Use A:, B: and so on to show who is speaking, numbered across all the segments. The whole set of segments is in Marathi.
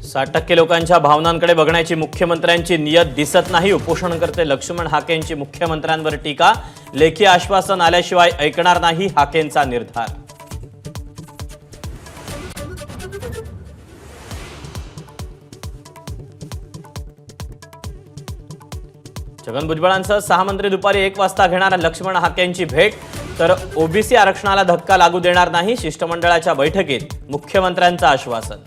A: 60% लोकांच्या भावनांकडे बघण्याची मुख्यमंत्र्यांची नियत दिसत नाही। उपोषणकर्ते लक्ष्मण हाकेंची मुख्यमंत्र्यांवर टीका। लेखी आश्वासन आल्याशिवाय ऐकणार नाही हाकेंचा निर्धार। छगन भुजबळांसह 6 मंत्री दुपारी 1 वाजता घेणार लक्ष्मण हाकेंची भेट। तर ओबीसी आरक्षणाला धक्का लागू देणार नाही, शिष्टमंडळाच्या बैठकीत मुख्यमंत्र्यांचं आश्वासन।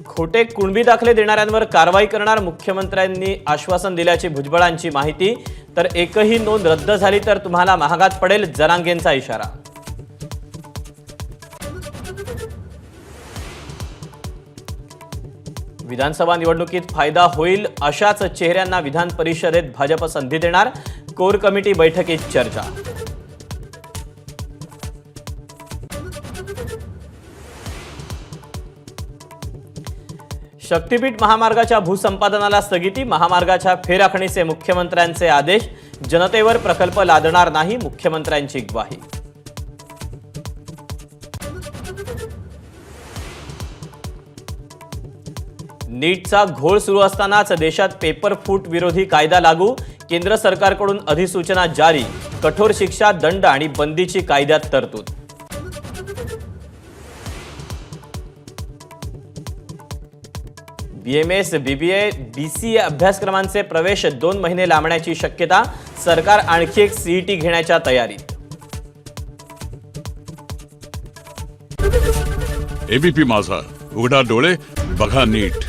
A: खोटे कुणबी दाखले देणाऱ्यांवर कारवाई करणार, मुख्यमंत्र्यांनी आश्वासन दिल्याची भुजबळांची माहिती। तर एकही नोंद रद्द झाली तर तुम्हाला महागात पडेल, जरांगेंचा इशारा। विधानसभा निवडणुकीत फायदा होईल अशाच चेहऱ्यांना विधान परिषदेत भाजप संधी देणार, कोर कमिटी बैठकीत चर्चा। शक्तीपीठ महामार्गाच्या भूसंपादनाला स्थगिती, महामार्गाच्या फेराखणीचे मुख्यमंत्र्यांचे आदेश। जनतेवर प्रकल्प लादणार नाही, मुख्यमंत्र्यांची ग्वाही। नीटचा घोळ सुरू असतानाच देशात पेपर फूट विरोधी कायदा लागू, केंद्र सरकारकडून अधिसूचना जारी। कठोर शिक्षा, दंड आणि बंदीची कायद्यात तरतूद। बीएमएस, बीबीए, बीसीए अभ्यासक्रमांचे प्रवेश 2 महिने लांबण्याची शक्यता, सरकार आणखी एक सीईटी घेण्याच्या तयारीत।
B: एबीपी माझा, उघडा डोळे बघा नीट।